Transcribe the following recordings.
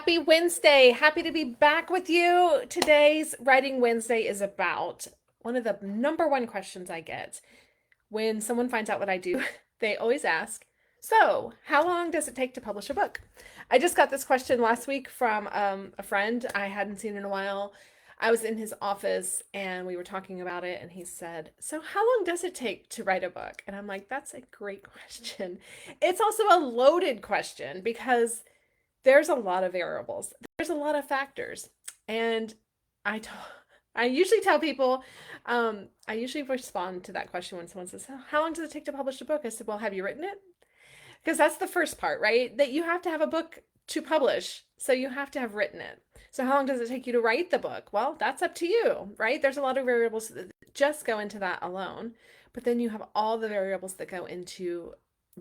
Happy Wednesday. Happy to be back with you. Today's Writing Wednesday is about one of the number one questions I get when someone finds out what I do. They always ask, so how long does it take to publish a book? I just got this question last week from a friend I hadn't seen in a while. I was in his office and we were talking about it, and he said, so how long does it take to write a book? And I'm like, that's a great question. It's also a loaded question because there's a lot of variables. There's a lot of factors. And I, t- I usually tell people, I usually respond to that question when someone says, how long does it take to publish a book? I said, well, have you written it? Because that's the first part, right? That you have to have a book to publish. So you have to have written it. So how long does it take you to write the book? Well, that's up to you, right? There's a lot of variables that just go into that alone. But then you have all the variables that go into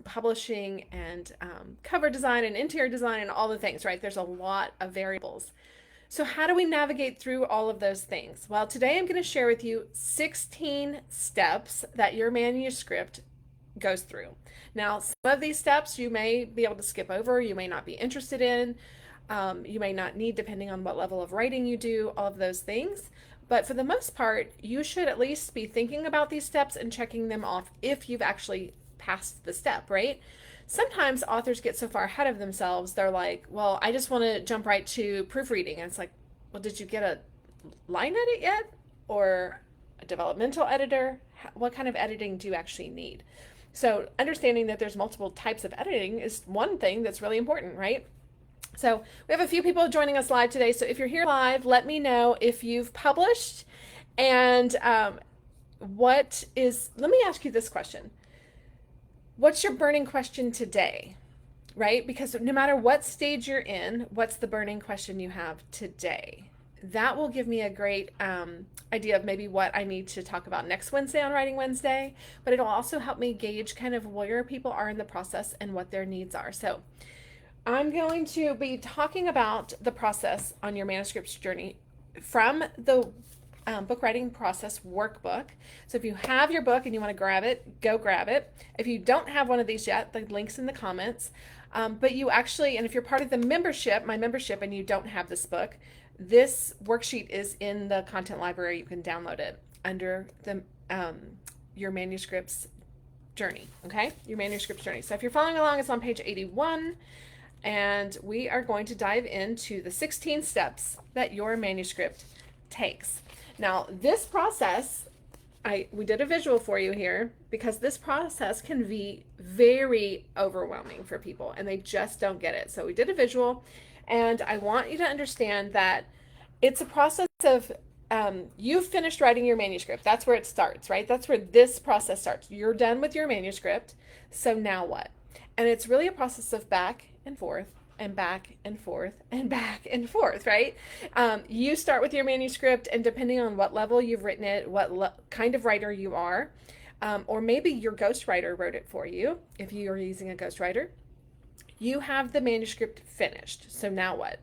publishing and cover design and interior design and all the things, right? There's a lot of variables. So how do we navigate through all of those things? Well, today I'm going to share with you 16 steps that your manuscript goes through. Now, some of these steps you may be able to skip over, you may not be interested in, you may not need, depending on what level of writing you do, all of those things. But for the most part, you should at least be thinking about these steps and checking them off if you've actually past the step, right? Sometimes authors get so far ahead of themselves, they're like, well, I just want to jump right to proofreading. And it's like, well, did you get a line edit yet? Or a developmental editor? What kind of editing do you actually need? So understanding that there's multiple types of editing is one thing that's really important, right? So we have a few people joining us live today. So if you're here live, let me know if you've published and let me ask you this question. What's your burning question today, right? Because no matter what stage you're in, what's the burning question you have today? That will give me a great idea of maybe what I need to talk about next Wednesday on Writing Wednesday, but it'll also help me gauge kind of where people are in the process and what their needs are. So I'm going to be talking about the process on your manuscript journey from the book writing process workbook. So if you have your book and you want to grab it, go grab it. If you don't have one of these yet, the link's in the comments. But you actually, and if you're part of the membership, my membership, and you don't have this book, this worksheet is in the content library. You can download it under the your manuscript's journey, okay? Your manuscript journey. So if you're following along, it's on page 81. And we are going to dive into the 16 steps that your manuscript takes. Now, this process, we did a visual for you here because this process can be very overwhelming for people and they just don't get it. So we did a visual, and I want you to understand that it's a process of you've finished writing your manuscript. That's where it starts, right? That's where this process starts. You're done with your manuscript. So now what? And it's really a process of back and forth and back and forth and back and forth, right? You start with your manuscript, and depending on what level you've written it, what kind of writer you are, or maybe your ghostwriter wrote it for you, if you are using a ghostwriter, you have the manuscript finished. So now what?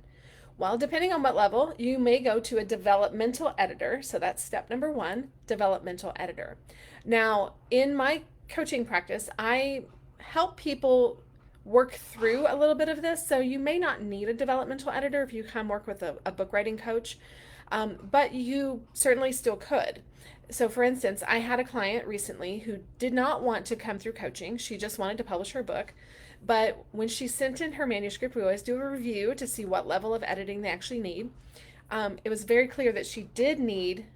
Well, depending on what level, you may go to a developmental editor. So that's step number one, developmental editor. Now, in my coaching practice, I help people work through a little bit of this. So you may not need a developmental editor if you come work with a book writing coach, but you certainly still could. So for instance, I had a client recently who did not want to come through coaching. She just wanted to publish her book. But when she sent in her manuscript, we always do a review to see what level of editing they actually need. It was very clear that she did need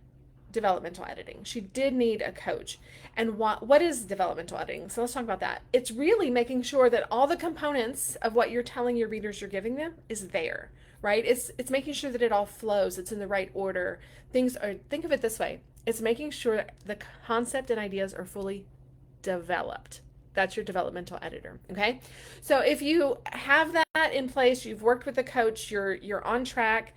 developmental editing. She did need a coach. And what is developmental editing? So let's talk about that. It's really making sure that all the components of what you're telling your readers you're giving them is there, right? It's making sure that it all flows, it's in the right order. Think of it this way. It's making sure that the concept and ideas are fully developed. That's your developmental editor, okay? So if you have that in place, you've worked with a coach, you're on track,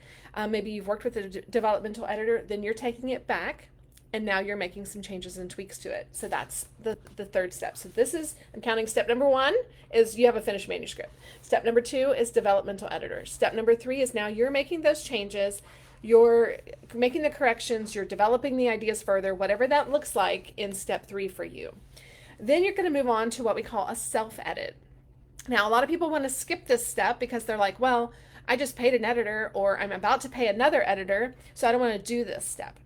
maybe you've worked with a developmental editor, then you're taking it back, and now you're making some changes and tweaks to it. So that's the third step. So this is, I'm counting step number one is you have a finished manuscript. Step number two is developmental editor. Step number three is now you're making those changes, you're making the corrections, you're developing the ideas further, whatever that looks like in step three for you. Then you're going to move on to what we call a self-edit. Now, a lot of people want to skip this step because they're like, well, I just paid an editor, or I'm about to pay another editor, so I don't want to do this step.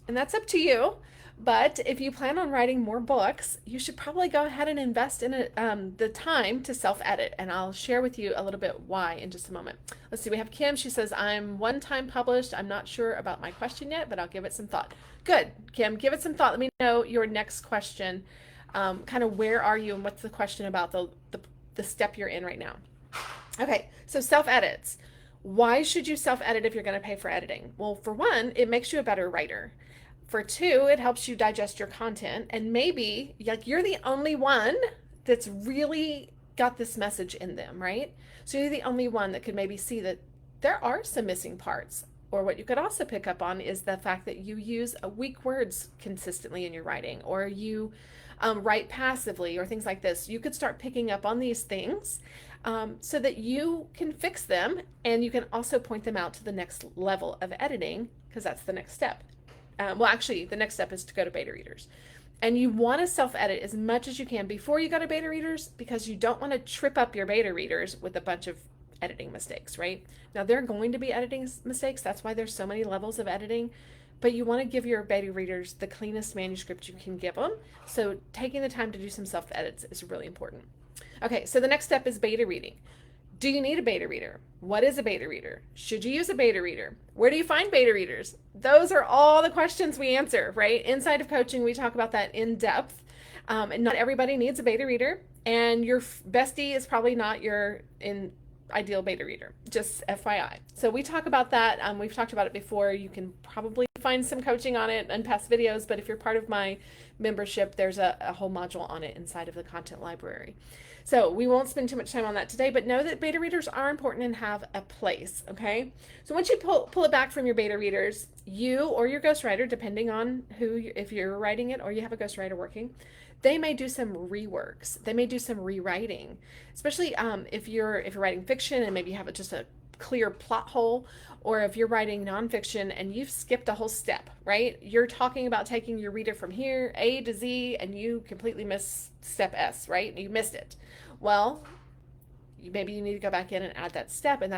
And that's up to you. But if you plan on writing more books, you should probably go ahead and invest in the time to self-edit. And I'll share with you a little bit why in just a moment. Let's see, we have Kim. She says, I'm one time published. I'm not sure about my question yet, but I'll give it some thought. Good, Kim, give it some thought. Let me know your next question. Kind of where are you and what's the question about the step you're in right now. Okay, so self-edits. Why should you self-edit if you're going to pay for editing? Well, for one, it makes you a better writer. For two, it helps you digest your content, and maybe like you're the only one that's really got this message in them, right? So you're the only one that could maybe see that there are some missing parts. Or what you could also pick up on is the fact that you use weak words consistently in your writing, or you write passively, or things like this. You could start picking up on these things so that you can fix them, and you can also point them out to the next level of editing, because that's the next step. Well, actually, the next step is to go to beta readers. And you want to self-edit as much as you can before you go to beta readers, because you don't want to trip up your beta readers with a bunch of editing mistakes, right? Now, there are going to be editing mistakes. That's why there's so many levels of editing. But you want to give your beta readers the cleanest manuscript you can give them. So taking the time to do some self-edits is really important. Okay, so the next step is beta reading. Do you need a beta reader? What is a beta reader? Should you use a beta reader? Where do you find beta readers? Those are all the questions we answer, right? Inside of coaching, we talk about that in depth. And not everybody needs a beta reader, and your bestie is probably not your ideal beta reader, just FYI. So we talk about that. We've talked about it before. You can probably find some coaching on it in past videos, but if you're part of my membership, there's a whole module on it inside of the content library. So we won't spend too much time on that today, but know that beta readers are important and have a place, okay? So once you pull it back from your beta readers, you or your ghostwriter, depending on if you're writing it or you have a ghostwriter working, they may do some reworks. They may do some rewriting, especially if you're writing fiction and maybe you have just a clear plot hole, or if you're writing nonfiction and you've skipped a whole step, right? You're talking about taking your reader from here, A to Z, and you completely miss step S, right? You missed it. Well, maybe you need to go back in and add that step, and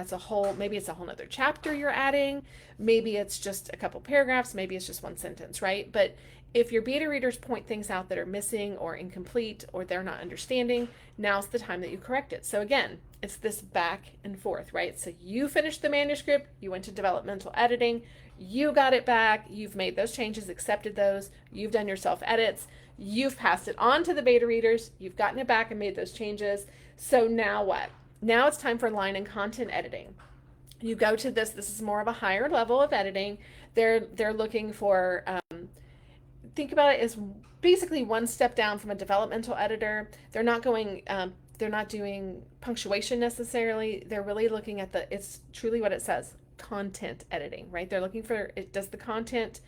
maybe it's a whole nother chapter you're adding. Maybe it's just a couple paragraphs. Maybe it's just one sentence, right? But if your beta readers point things out that are missing or incomplete or they're not understanding, now's the time that you correct it. So again, it's this back and forth, right? So you finished the manuscript, you went to developmental editing, you got it back, you've made those changes, accepted those, you've done your self-edits, you've passed it on to the beta readers, you've gotten it back and made those changes. So now what? Now it's time for line and content editing. You go to this is more of a higher level of editing. They're looking for, think about it as basically one step down from a developmental editor. They're not doing punctuation necessarily. They're really looking at it's truly what it says, content editing, right? They're looking for, does the content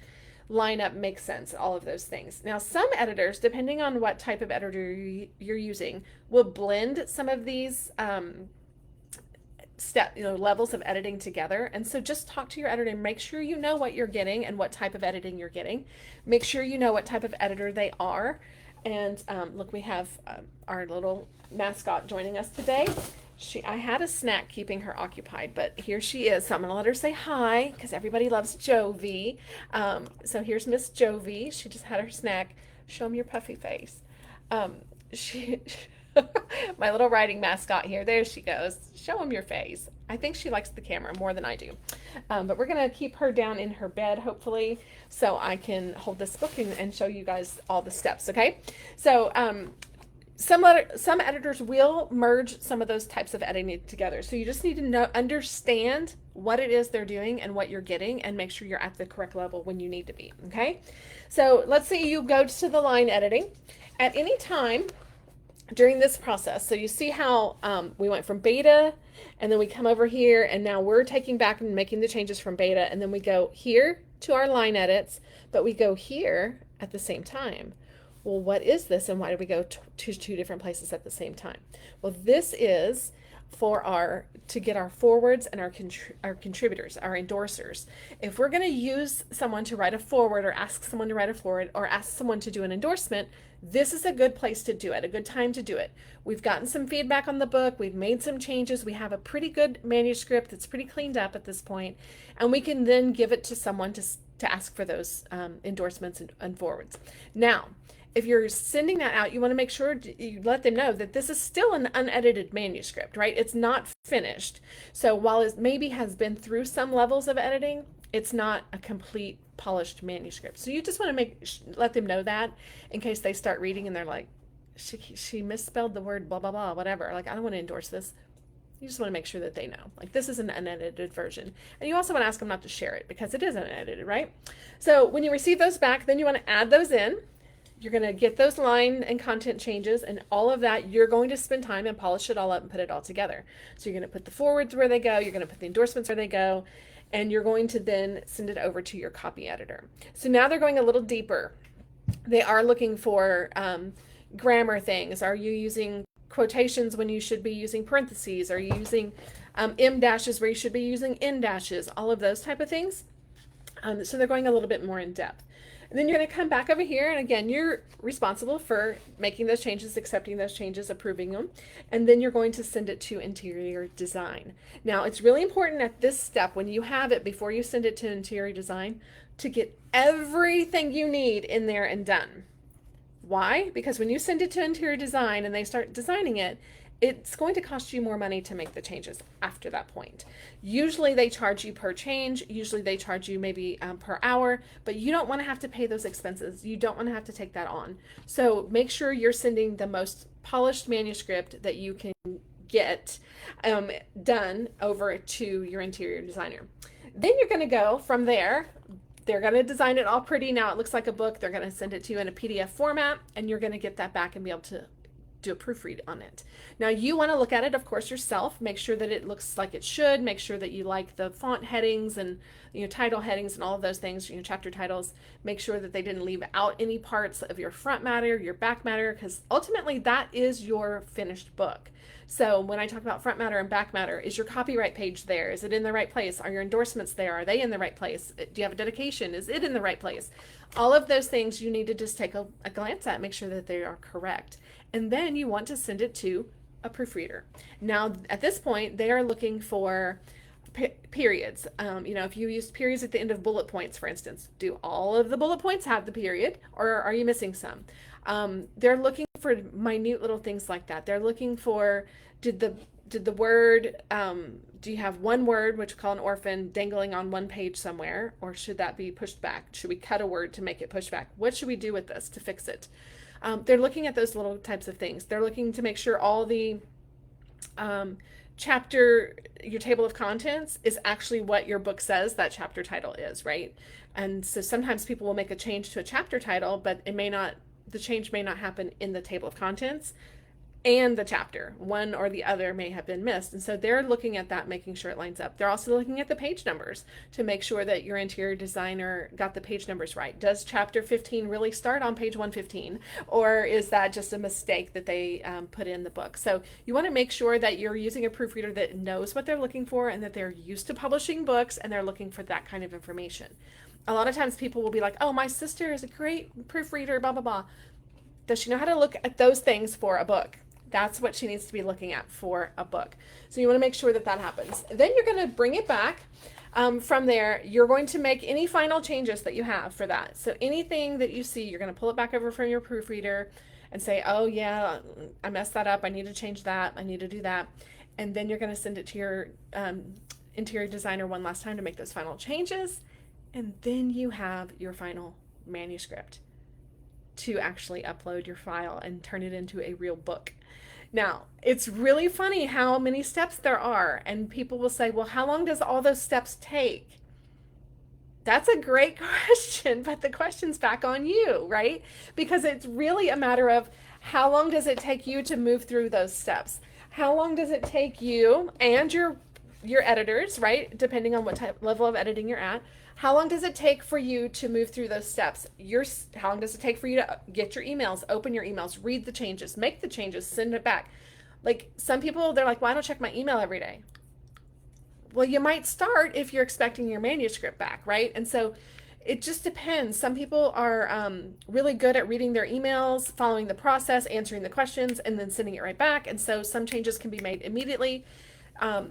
line up, make sense, all of those things. Now, some editors, depending on what type of editor you're using, will blend some of these levels of editing together. And so just talk to your editor and make sure you know what you're getting and what type of editing you're getting. Make sure you know what type of editor they are. And look, we have our little mascot joining us today. I had a snack keeping her occupied, but here she is. So I'm going to let her say hi because everybody loves Jovi. So here's Miss Jovi. She just had her snack. Show them your puffy face. My little writing mascot here. There she goes. Show them your face. I think she likes the camera more than I do. But we're going to keep her down in her bed, hopefully, so I can hold this book and show you guys all the steps, okay? So some editors will merge some of those types of editing together. So you just need to understand what it is they're doing and what you're getting, and make sure you're at the correct level when you need to be, okay? So let's say you go to the line editing. At any time during this process, so you see how we went from beta, and then we come over here, and now we're taking back and making the changes from beta, and then we go here to our line edits, but we go here at the same time. Well, what is this, and why did we go to two different places at the same time? Well, this is for to get our forwards and our contributors, our endorsers. If we're going to use someone to write a forward, or ask someone to write a forward, or ask someone to do an endorsement, this is a good place to do it, a good time to do it. We've gotten some feedback on the book, we've made some changes, we have a pretty good manuscript that's pretty cleaned up at this point, and we can then give it to someone to ask for those endorsements and forwards. Now, if you're sending that out, you want to make sure you let them know that this is still an unedited manuscript, right? It's not finished. So while it maybe has been through some levels of editing, it's not a complete polished manuscript. So you just want to let them know that, in case they start reading and they're like, she misspelled the word blah, blah, blah, whatever. Like, I don't want to endorse this. You just want to make sure that they know, like, this is an unedited version. And you also want to ask them not to share it, because it is unedited, right? So when you receive those back, then you want to add those in. You're going to get those line and content changes, and all of that, you're going to spend time and polish it all up and put it all together. So you're going to put the forwards where they go, you're going to put the endorsements where they go, and you're going to then send it over to your copy editor. So now they're going a little deeper. They are looking for grammar things. Are you using quotations when you should be using parentheses? Are you using em dashes where you should be using en dashes? All of those type of things. So they're going a little bit more in depth. And then you're going to come back over here, and again, you're responsible for making those changes, accepting those changes, approving them, and then you're going to send it to interior design. Now, it's really important at this step, when you have it, before you send it to interior design, to get everything you need in there and done. Why? Because when you send it to interior design and they start designing it, it's going to cost you more money to make the changes after that point. Usually they charge you per change. Usually they charge you maybe per hour, but you don't want to have to pay those expenses. You don't want to have to take that on. So make sure you're sending the most polished manuscript that you can get done over to your interior designer. Then you're going to go from there. They're going to design it all pretty. Now it looks like a book. They're going to send it to you in a PDF format, and you're going to get that back and be able to do a proofread on it. Now you want to look at it, of course, yourself. Make sure that it looks like it should. Make sure that you like the font headings and title headings and all of those things, chapter titles. Make sure that they didn't leave out any parts of your front matter, your back matter, because ultimately that is your finished book. So when I talk about front matter and back matter, is your copyright page there? Is it in the right place? Are your endorsements there? Are they in the right place? Do you have a dedication? Is it in the right place? All of those things you need to just take a glance at, make sure that they are correct. And then you want to send it to a proofreader. Now, at this point, they are looking for periods. If you use periods at the end of bullet points, for instance, do all of the bullet points have the period, or are you missing some? They're looking for minute little things like that. They're looking for, did the word, do you have one word, which we call an orphan, dangling on one page somewhere, or should that be pushed back? Should we cut a word to make it push back? What should we do with this to fix it? They're looking at those little types of things. They're looking to make sure all the chapter, your table of contents is actually what your book says that chapter title is, right? And so sometimes people will make a change to a chapter title, but the change may not happen in the table of contents and the chapter. One or the other may have been missed. And so they're looking at that, making sure it lines up. They're also looking at the page numbers to make sure that your interior designer got the page numbers right. Does chapter 15 really start on page 115? Or is that just a mistake that they put in the book? So you want to make sure that you're using a proofreader that knows what they're looking for and that they're used to publishing books and they're looking for that kind of information. A lot of times people will be like, oh, my sister is a great proofreader, blah, blah, blah. Does she know how to look at those things for a book? That's what she needs to be looking at for a book. So you want to make sure that that happens. Then you're going to bring it back. From there, you're going to make any final changes that you have for that. So anything that you see, you're going to pull it back over from your proofreader and say, oh yeah, I messed that up. I need to change that. I need to do that. And then you're going to send it to your interior designer one last time to make those final changes. And then you have your final manuscript to actually upload your file and turn it into a real book. Now, it's really funny how many steps there are, and people will say, well, how long does all those steps take? That's a great question, but the question's back on you, right? Because it's really a matter of how long does it take you to move through those steps? How long does it take you and your editors, right? Depending on what level of editing you're at. How long does it take for you to move through those steps? How long does it take for you to get your emails, open your emails, read the changes, make the changes, send it back? Like some people, they're like, well, I don't check my email every day. Well, you might start if you're expecting your manuscript back, right? And so it just depends. Some people are really good at reading their emails, following the process, answering the questions, and then sending it right back. And so some changes can be made immediately.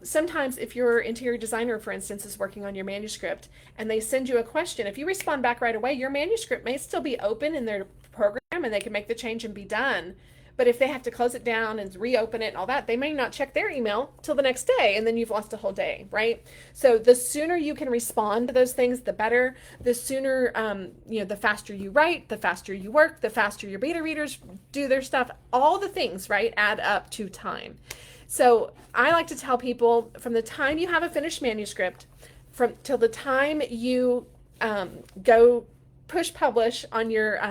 Sometimes if your interior designer, for instance, is working on your manuscript and they send you a question, if you respond back right away, your manuscript may still be open in their program and they can make the change and be done. But if they have to close it down and reopen it and all that, they may not check their email till the next day, and then you've lost a whole day, right? So the sooner you can respond to those things, the better. The sooner, the faster you write, the faster you work, the faster your beta readers do their stuff. All the things, right, add up to time. So I like to tell people from the time you have a finished manuscript, from till the time you go push publish on your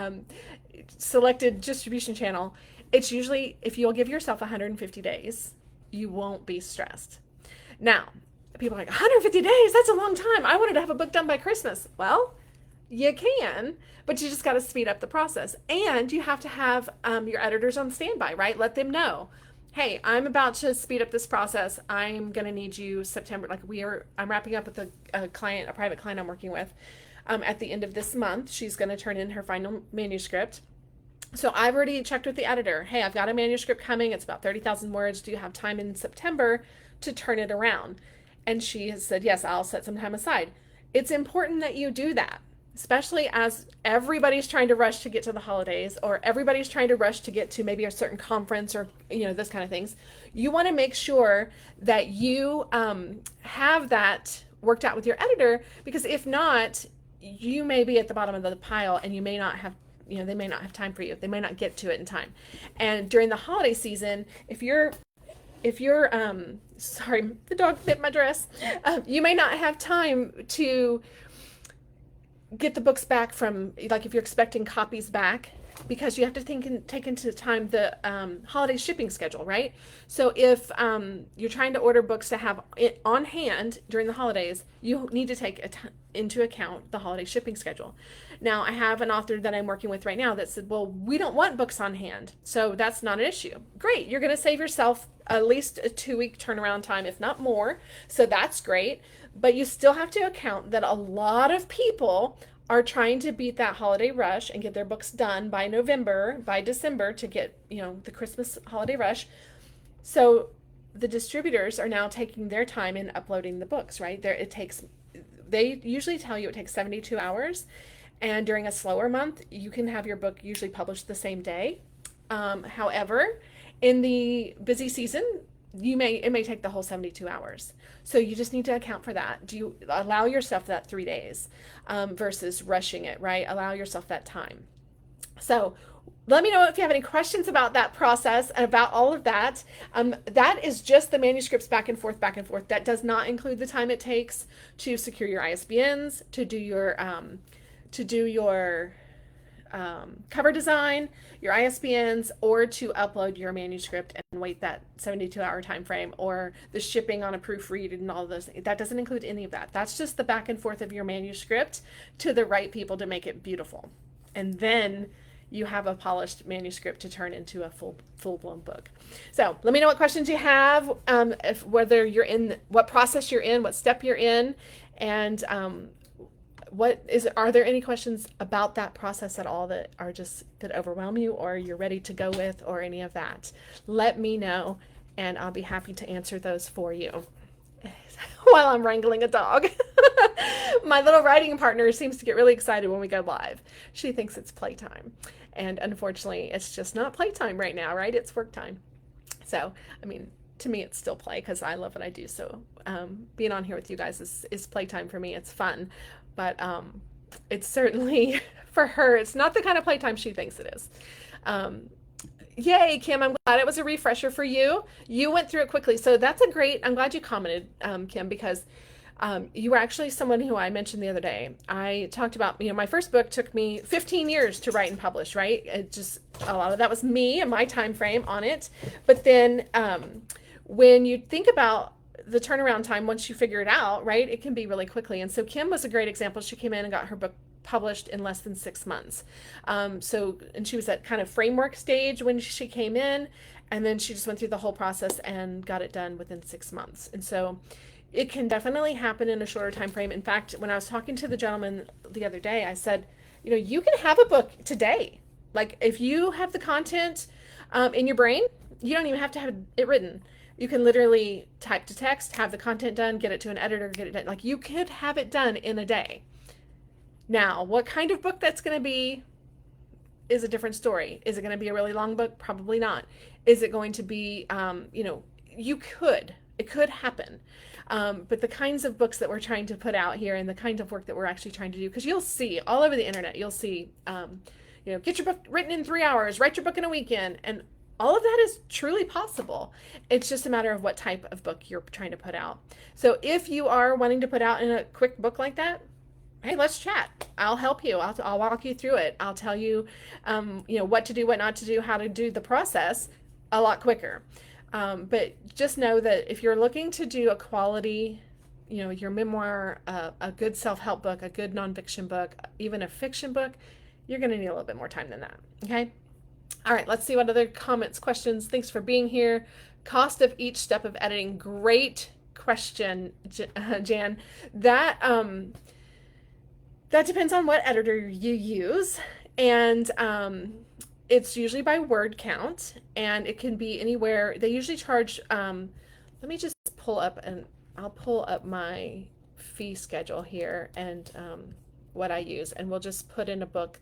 selected distribution channel, it's usually, if you'll give yourself 150 days, you won't be stressed. Now, people are like, 150 days? That's a long time. I wanted to have a book done by Christmas. Well, you can, but you just got to speed up the process. And you have to have your editors on standby, right? Let them know, hey, I'm about to speed up this process. I'm going to need you September. I'm wrapping up with a private client I'm working with at the end of this month. She's going to turn in her final manuscript. So I've already checked with the editor. Hey, I've got a manuscript coming. It's about 30,000 words. Do you have time in September to turn it around? And she has said, yes, I'll set some time aside. It's important that you do that, especially as everybody's trying to rush to get to the holidays, or everybody's trying to rush to get to maybe a certain conference, or, this kind of things. You want to make sure that you have that worked out with your editor, because if not, you may be at the bottom of the pile and you may not have they may not have time for you. They may not get to it in time. And during the holiday season, if you're sorry, the dog bit my dress. You may not have time to get the books back from, like if you're expecting copies back, because you have to take into time the holiday shipping schedule, right? So if you're trying to order books to have it on hand during the holidays, you need to take into account the holiday shipping schedule. Now, I have an author that I'm working with right now that said, well, we don't want books on hand, so that's not an issue. Great, you're going to save yourself at least a 2-week turnaround time, if not more, so that's great. But you still have to account that a lot of people are trying to beat that holiday rush and get their books done by December to get, the Christmas holiday rush. So the distributors are now taking their time in uploading the books, right? They usually tell you it takes 72 hours. And during a slower month, you can have your book usually published the same day. However, in the busy season, it may take the whole 72 hours. So you just need to account for that. Do you allow yourself that 3 days versus rushing it, right? Allow yourself that time. So let me know if you have any questions about that process and about all of that. That is just the manuscripts back and forth. That does not include the time it takes to secure your ISBNs, to do your cover design, your ISBNs, or to upload your manuscript and wait that 72-hour time frame, or the shipping on a proofread and all of those. That doesn't include any of that. That's just the back and forth of your manuscript to the right people to make it beautiful. And then you have a polished manuscript to turn into a full-blown book. So let me know what questions you have, whether you're in, what process you're in, what step you're in, and are there any questions about that process at all that overwhelm you, or you're ready to go with, or any of that? Let me know, and I'll be happy to answer those for you while I'm wrangling a dog. My little writing partner seems to get really excited when we go live. She thinks it's playtime, and unfortunately it's just not playtime right now, right? It's work time. So, to me, it's still play because I love what I do. So being on here with you guys is playtime for me. It's fun. But it's certainly, for her, it's not the kind of playtime she thinks it is. Yay, Kim, I'm glad it was a refresher for you. You went through it quickly. So I'm glad you commented, Kim, because you were actually someone who I mentioned the other day. I talked about, my first book took me 15 years to write and publish, right? A lot of that was me and my time frame on it. But then when you think about the turnaround time, once you figure it out, right, it can be really quickly. And so Kim was a great example. She came in and got her book published in less than 6 months. And she was at kind of framework stage when she came in, And then she just went through the whole process and got it done within 6 months. And so it can definitely happen in a shorter time frame. In fact, when I was talking to the gentleman the other day, I said, you can have a book today. Like if you have the content in your brain, you don't even have to have it written. You can literally type to text, have the content done, get it to an editor, get it done. Like you could have it done in a day. Now, what kind of book that's going to be is a different story. Is it going to be a really long book? Probably not. Is it going to be, it could happen. But the kinds of books that we're trying to put out here and the kind of work that we're actually trying to do, because you'll see all over the internet, you'll see, get your book written in 3 hours, write your book in a weekend. And all of that is truly possible. It's just a matter of what type of book you're trying to put out. So if you are wanting to put out in a quick book like that, hey, let's chat. I'll help you. I'll walk you through it. I'll tell you, what to do, what not to do, how to do the process a lot quicker. But just know that if you're looking to do a quality, your memoir, a good self-help book, a good nonfiction book, even a fiction book, you're going to need a little bit more time than that. Okay. All right. Let's see what other comments, questions. Thanks for being here. Cost of each step of editing. Great question, Jan. That depends on what editor you use, and it's usually by word count, and it can be anywhere. They usually charge, let me just I'll pull up my fee schedule here and what I use, and we'll just put in a book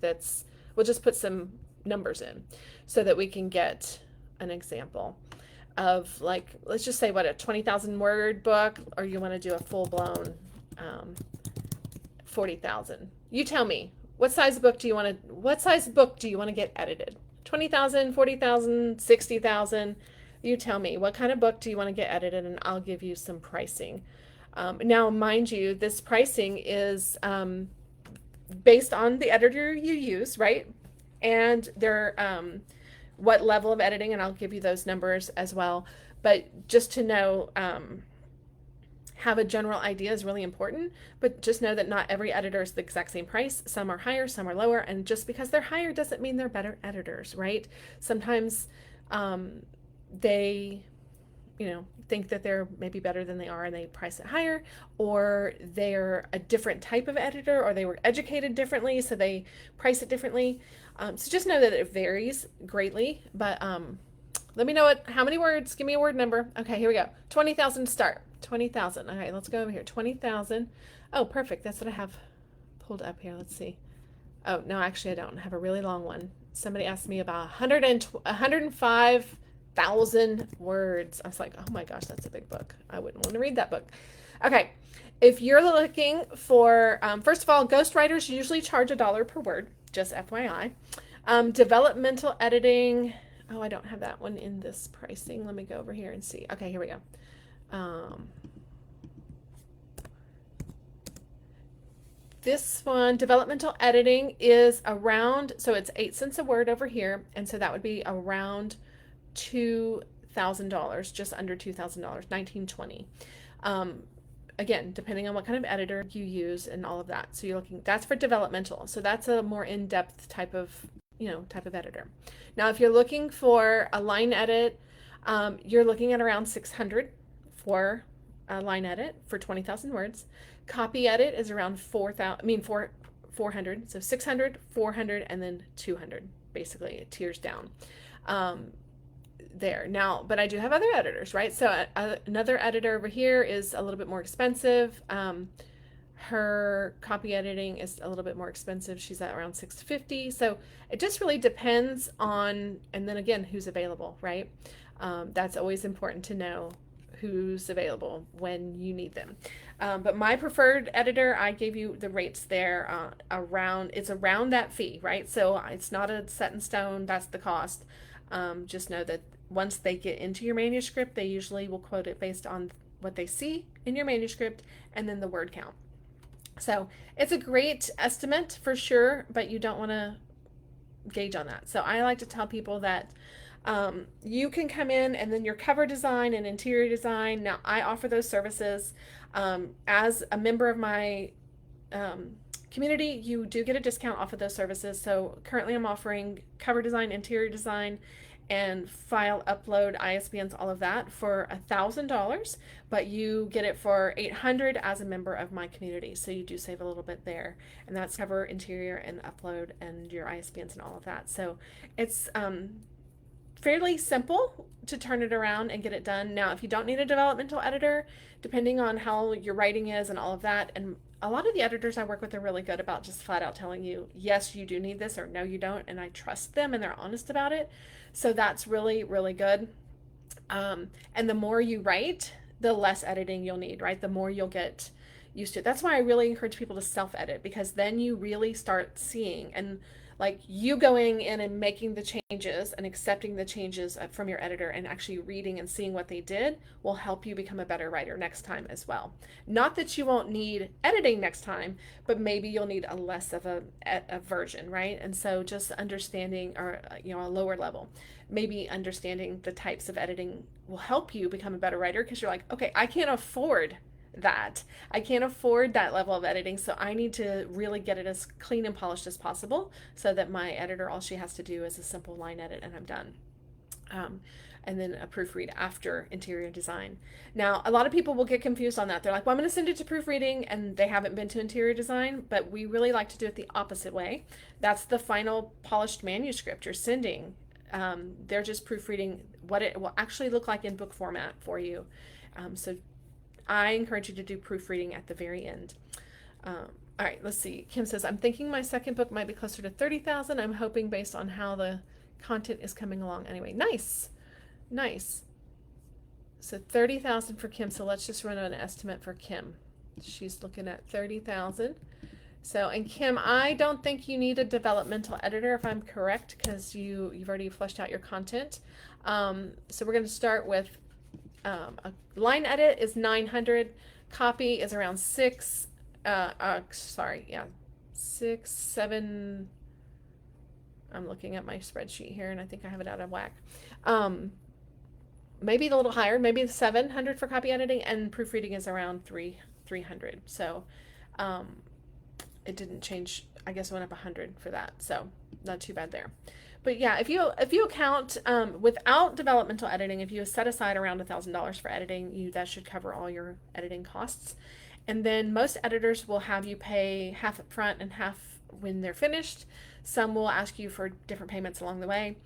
we'll just put some numbers in so that we can get an example of, like, let's just say what, a 20,000 word book, or you want to do a full-blown 40,000. You tell me, what size book do you want to get edited? 20,000, 40,000, 60,000? You tell me, what kind of book do you want to get edited, and I'll give you some pricing. Now, mind you, this pricing is based on the editor you use, right? And their what level of editing, and I'll give you those numbers as well. But just to know, have a general idea is really important, but just know that not every editor is the exact same price. Some are higher, some are lower, and just because they're higher doesn't mean they're better editors, right? Sometimes they, think that they're maybe better than they are and they price it higher, or they're a different type of editor, or they were educated differently, so they price it differently. So just know that it varies greatly, but let me know how many words. Give me a word number. Okay, here we go. 20,000 start. 20,000. All right, let's go over here. 20,000. Oh, perfect. That's what I have pulled up here. Let's see. Oh, no, actually I don't. I have a really long one. Somebody asked me about 105,000 words. I was like, oh my gosh, that's a big book. I wouldn't want to read that book. Okay. If you're looking for, first of all, ghostwriters usually charge $1 per word, just FYI. Developmental editing. Oh, I don't have that one in this pricing. Let me go over here and see. Okay, here we go. This one, developmental editing, is around, so it's 8 cents a word over here, and so that would be around $2,000, just under $2,000, $1,920. Again, depending on what kind of editor you use and all of that. So you're looking, that's for developmental. So that's a more in-depth type of editor. Now, if you're looking for a line edit, you're looking at around 600 for a line edit for 20,000 words. Copy edit is around 400. So 600, 400, and then 200. Basically, it tiers down there. Now, but I do have other editors, right? So another editor over here is a little bit more expensive. Her copy editing is a little bit more expensive. She's at around $650. So it just really depends on, and then again, who's available, right? That's always important to know who's available when you need them. But my preferred editor, I gave you the rates there it's around that fee, right? So it's not a set in stone, that's the cost. Just know that once they get into your manuscript, they usually will quote it based on what they see in your manuscript and then the word count. So it's a great estimate for sure, but you don't want to gauge on that. So I like to tell people that you can come in, and then your cover design and interior design. Now, I offer those services. As a member of my community, you do get a discount off of those services. So currently I'm offering cover design, interior design, and file, upload, ISBNs, all of that for $1,000, but you get it for $800 as a member of my community. So you do save a little bit there, and that's cover interior and upload and your ISBNs and all of that. So it's fairly simple to turn it around and get it done. Now, if you don't need a developmental editor, depending on how your writing is and all of that, and a lot of the editors I work with are really good about just flat out telling you, yes, you do need this, or no, you don't, and I trust them and they're honest about it. So that's really, really good. And the more you write, the less editing you'll need, right? The more you'll get used to it. That's why I really encourage people to self-edit, because then you really start seeing, and like you going in and making the changes and accepting the changes from your editor and actually reading and seeing what they did will help you become a better writer next time as well. Not that you won't need editing next time, but maybe you'll need a less of a version, right? And so just understanding, or a lower level, maybe understanding the types of editing will help you become a better writer, because you're like, okay, I can't afford that. I can't afford that level of editing, so I need to really get it as clean and polished as possible so that my editor, all she has to do is a simple line edit and I'm done. And then a proofread after interior design. Now, a lot of people will get confused on that. They're like, well, I'm going to send it to proofreading, and they haven't been to interior design, but we really like to do it the opposite way. That's the final polished manuscript you're sending. They're just proofreading what it will actually look like in book format for you. So I encourage you to do proofreading at the very end. All right, let's see. Kim says, I'm thinking my second book might be closer to 30,000. I'm hoping based on how the content is coming along. Anyway, nice. So 30,000 for Kim. So let's just run an estimate for Kim. She's looking at 30,000. So, and Kim, I don't think you need a developmental editor, if I'm correct, because you've already fleshed out your content. So we're going to start with a line edit is 900, copy is around 6, 6, 7. I'm looking at my spreadsheet here and I think I have it out of whack. Maybe a little higher, maybe 700 for copy editing, and proofreading is around 300. So it didn't change. I guess it went up 100 for that, so not too bad there. But yeah, if you account without developmental editing, if you set aside around $1,000 for editing, that should cover all your editing costs. And then most editors will have you pay half up front and half when they're finished. Some will ask you for different payments along the way.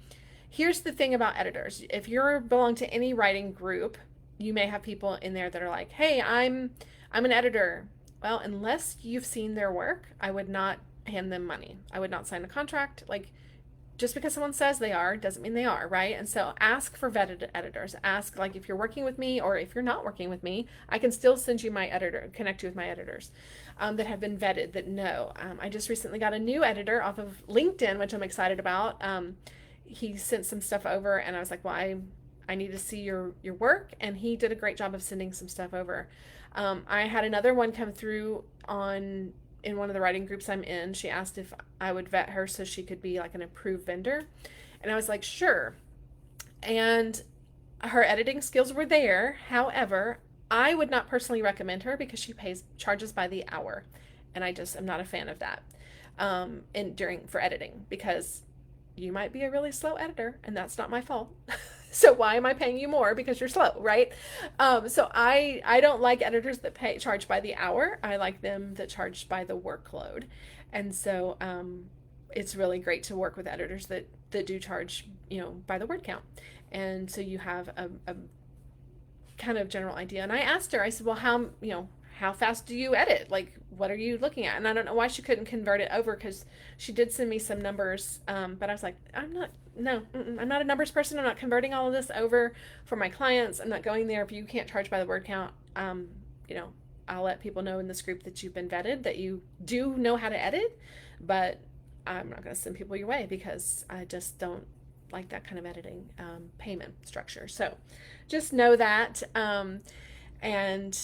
Here's the thing about editors. If you belong to any writing group, you may have people in there that are like, hey, I'm an editor. Well, unless you've seen their work, I would not hand them money. I would not sign a contract. Like, just because someone says they are doesn't mean they are, right? And so ask for vetted editors. Ask, like, if you're working with me, or if you're not working with me, I can still send you my editor, connect you with my editors that have been vetted, that know. I just recently got a new editor off of LinkedIn, which I'm excited about. He sent some stuff over, and I was like, well, I need to see your work, and he did a great job of sending some stuff over. I had another one come through in one of the writing groups I'm in. She asked if I would vet her so she could be like an approved vendor. And I was like, sure. And her editing skills were there. However, I would not personally recommend her because she charges by the hour. And I just am not a fan of that for editing, because you might be a really slow editor and that's not my fault. So why am I paying you more because you're slow, right? So I don't like editors that charge by the hour. I like them that charge by the workload. And so it's really great to work with editors that do charge, by the word count. And so you have a kind of general idea. And I asked her, I said, well, how fast do you edit? Like, what are you looking at? And I don't know why she couldn't convert it over, because she did send me some numbers. But I was like, I'm not a numbers person. I'm not converting all of this over for my clients. I'm not going there. If you can't charge by the word count, I'll let people know in this group that you've been vetted, that you do know how to edit, but I'm not going to send people your way because I just don't like that kind of editing payment structure. So just know that, and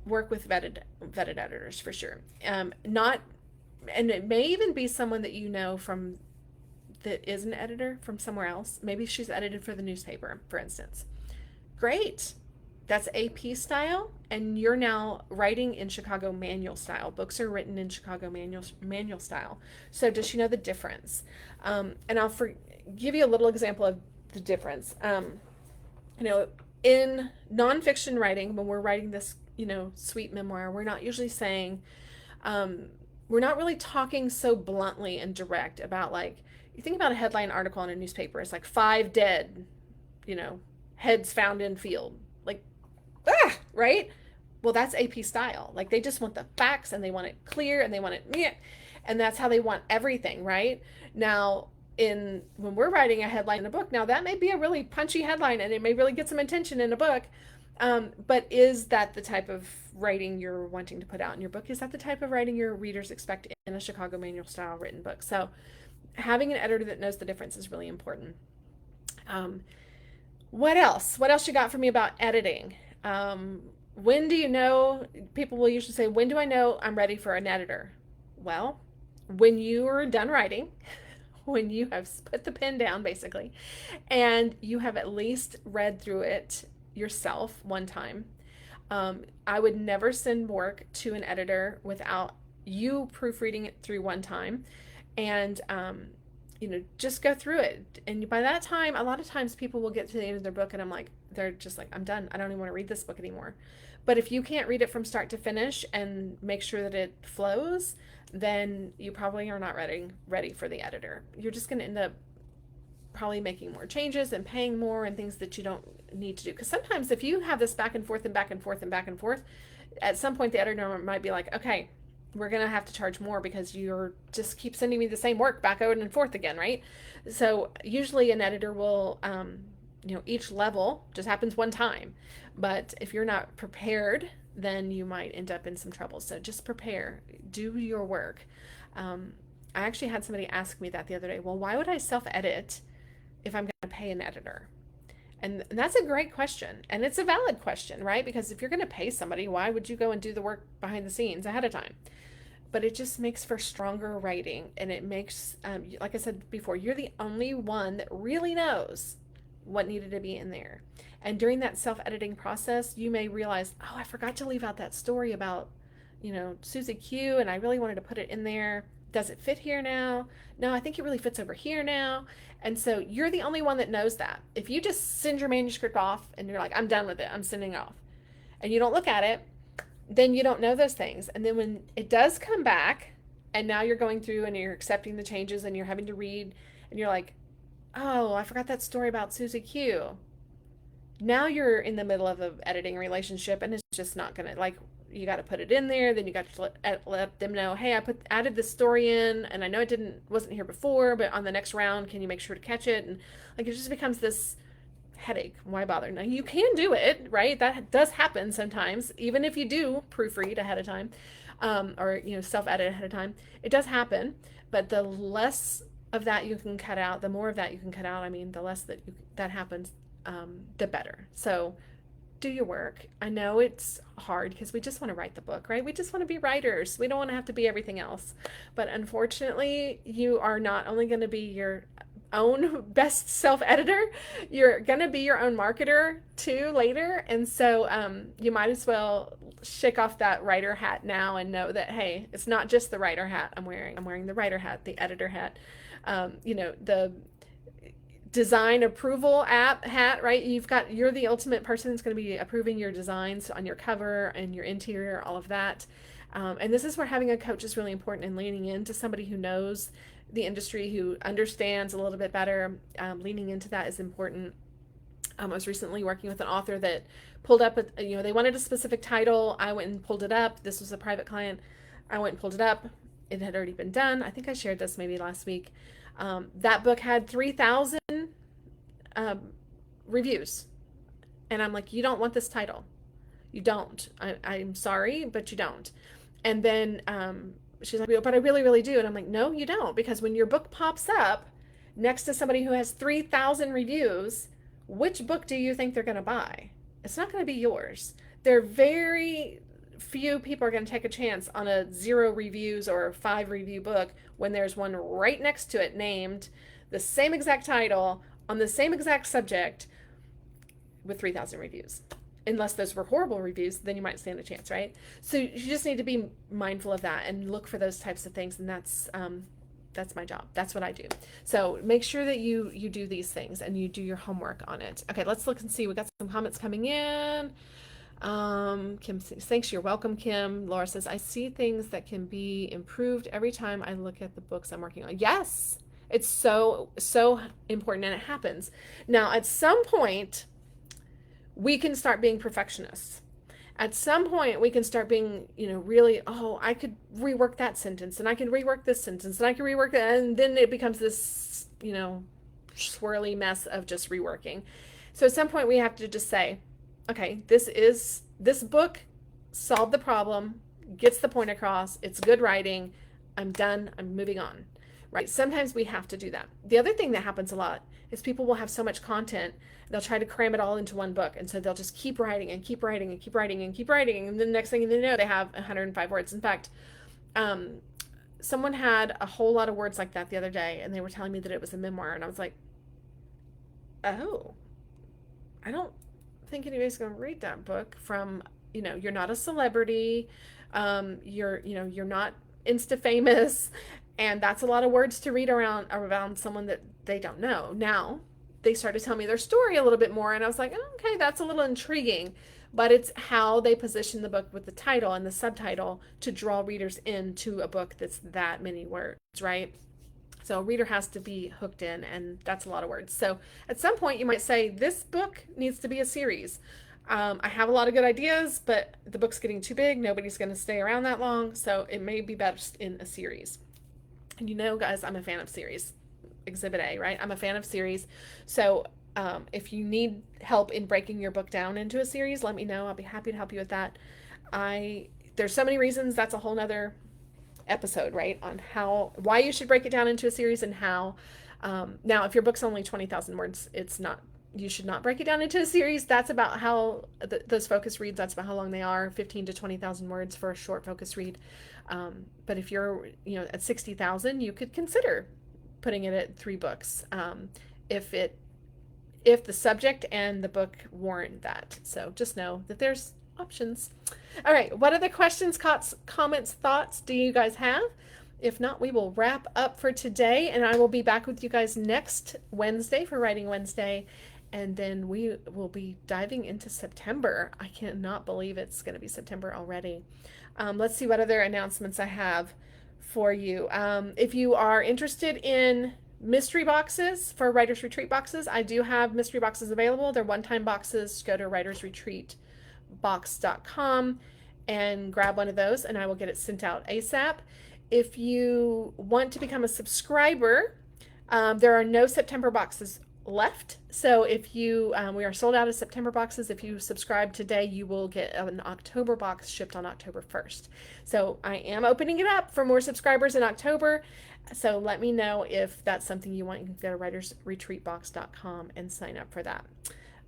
work with vetted editors for sure. And it may even be someone that that is an editor from somewhere else. Maybe she's edited for the newspaper, for instance. Great. That's AP style, and you're now writing in Chicago manual style. Books are written in Chicago manual style. So does she know the difference? And I'll give you a little example of the difference. You know, in nonfiction writing, when we're writing this, sweet memoir, we're not usually saying, we're not really talking so bluntly and direct about, like, you think about a headline article in a newspaper, it's like 5 dead, heads found in field. Like, right? Well, that's AP style. Like, they just want the facts and they want it clear and they want it, and that's how they want everything, right? Now, when we're writing a headline in a book, now that may be a really punchy headline and it may really get some attention in a book. But is that the type of writing you're wanting to put out in your book? Is that the type of writing your readers expect in a Chicago Manual style written book? So having an editor that knows the difference is really important. What else? What else you got for me about editing? When do you know? People will usually say, when do I know I'm ready for an editor? Well, when you are done writing, when you have put the pen down, basically, and you have at least read through it yourself one time. I would never send work to an editor without you proofreading it through one time, and just go through it. And by that time, a lot of times people will get to the end of their book and they're just like, I'm done. I don't even want to read this book anymore. But if you can't read it from start to finish and make sure that it flows, then you probably are not ready for the editor. You're just going to end up probably making more changes and paying more and things that you don't need to do. Because sometimes if you have this back and forth and back and forth and back and forth, at some point the editor might be like, okay, we're going to have to charge more because you're just keep sending me the same work back out and forth again, right? So usually an editor will, each level just happens one time. But if you're not prepared, then you might end up in some trouble. So just prepare, do your work. I actually had somebody ask me that the other day. Well, why would I self-edit if I'm going to pay an editor? And that's a great question. And it's a valid question, right? Because if you're going to pay somebody, why would you go and do the work behind the scenes ahead of time? But it just makes for stronger writing. And it makes, like I said before, you're the only one that really knows what needed to be in there. And during that self-editing process, you may realize, oh, I forgot to leave out that story about, Susie Q, and I really wanted to put it in there. Does it fit here now? No, I think it really fits over here now. And so you're the only one that knows that. If you just send your manuscript off and you're like, I'm done with it, I'm sending it off, and you don't look at it, then you don't know those things. And then when it does come back, and now you're going through and you're accepting the changes and you're having to read, and you're like, oh, I forgot that story about Susie Q. Now you're in the middle of an editing relationship, and it's just not going to, like, you got to put it in there. Then you got to let them know, hey, added this story in, and I know it wasn't here before, but on the next round, can you make sure to catch it? And like, it just becomes this headache. Why bother? Now you can do it, right? That does happen sometimes, even if you do proofread ahead of time, or self-edit ahead of time. It does happen, but the less of that you can cut out, the more of that you can cut out. I mean, the less that happens, the better. So do your work. I know it's hard because we just want to write the book, right? We just want to be writers. We don't want to have to be everything else. But unfortunately, you are not only going to be your own best self-editor, you're going to be your own marketer too later. And so you might as well shake off that writer hat now and know that, hey, it's not just the writer hat I'm wearing. I'm wearing the writer hat, the editor hat, the design approval hat, right? You're the ultimate person that's going to be approving your designs on your cover and your interior, all of that. And this is where having a coach is really important, and leaning into somebody who knows the industry, who understands a little bit better. Leaning into that is important. I was recently working with an author that pulled up, they wanted a specific title. I went and pulled it up. This was a private client. I went and pulled it up. It had already been done. I think I shared this maybe last week. That book had 3,000 reviews. And I'm like, you don't want this title. You don't. I'm sorry, but you don't. And then she's like, but I really, really do. And I'm like, no, you don't. Because when your book pops up next to somebody who has 3,000 reviews, which book do you think they're going to buy? It's not going to be yours. They're very few people are going to take a chance on a 0 reviews or 5 review book when there's one right next to it named the same exact title on the same exact subject with 3,000 reviews. Unless those were horrible reviews, then you might stand a chance, right? So you just need to be mindful of that and look for those types of things. And that's that's my job. That's what I do. So make sure that you do these things and you do your homework on it. Okay, let's look and see. We got some comments coming in. Kim says, thanks, you're welcome, Kim. Laura says, I see things that can be improved every time I look at the books I'm working on. Yes, it's so important, and it happens. Now, at some point, we can start being perfectionists. At some point, we can start being, really, oh, I could rework that sentence, and I can rework this sentence, and I can rework that, and then it becomes this, swirly mess of just reworking. So at some point, we have to just say, okay, this book solved the problem, gets the point across, it's good writing, I'm done, I'm moving on, right? Sometimes we have to do that. The other thing that happens a lot is people will have so much content, they'll try to cram it all into one book, and so they'll just keep writing and keep writing and keep writing and keep writing, and then the next thing they know, they have 105 words. In fact, someone had a whole lot of words like that the other day, and they were telling me that it was a memoir, and I was like, oh, I don't think anybody's going to read that book. From, you're not a celebrity, you're not insta famous, and that's a lot of words to read around someone that they don't know. Now they started telling me their story a little bit more, and I was like, oh, okay, that's a little intriguing, but it's how they position the book with the title and the subtitle to draw readers into a book that's that many words, right? So a reader has to be hooked in, and that's a lot of words. So at some point you might say, this book needs to be a series. I have a lot of good ideas, but the book's getting too big. Nobody's going to stay around that long. So it may be best in a series. And guys, I'm a fan of series. Exhibit A, right? I'm a fan of series. So if you need help in breaking your book down into a series, let me know. I'll be happy to help you with that. There's so many reasons. That's a whole nother episode, right, on why you should break it down into a series, and how. Now, if your book's only 20,000 words, you should not break it down into a series. That's about how those focus reads, that's about how long they are, 15 to 20,000 words for a short focus read. But if you're, at 60,000, you could consider putting it at 3 books, if the subject and the book warrant that. So just know that there's options. All right, what other questions, comments, thoughts do you guys have? If not, we will wrap up for today, and I will be back with you guys next Wednesday for Writing Wednesday, and then we will be diving into September. I cannot believe it's going to be September already. Let's see what other announcements I have for you. If you are interested in mystery boxes for Writers Retreat boxes, I do have mystery boxes available. They're one-time boxes. Go to writersretreatbox.com and grab one of those, and I will get it sent out ASAP. If you want to become a subscriber, there are no September boxes left. So if we are sold out of September boxes. If you subscribe today, you will get an October box shipped on October 1st. So I am opening it up for more subscribers in October. So let me know if that's something you want. You can go to writersretreatbox.com and sign up for that.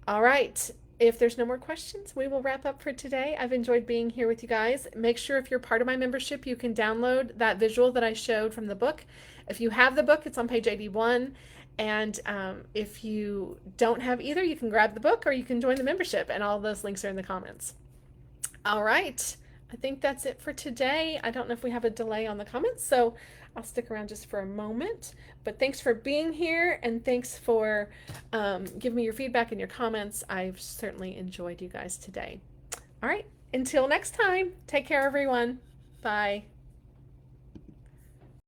All right. If there's no more questions, we will wrap up for today. I've enjoyed being here with you guys. Make sure if you're part of my membership, you can download that visual that I showed from the book. If you have the book, it's on page 81. And if you don't have either, you can grab the book or you can join the membership, and all those links are in the comments. All right. I think that's it for today. I don't know if we have a delay on the comments, so I'll stick around just for a moment. But thanks for being here, and thanks for giving me your feedback and your comments. I've certainly enjoyed you guys today. All right. Until next time, take care, everyone. Bye.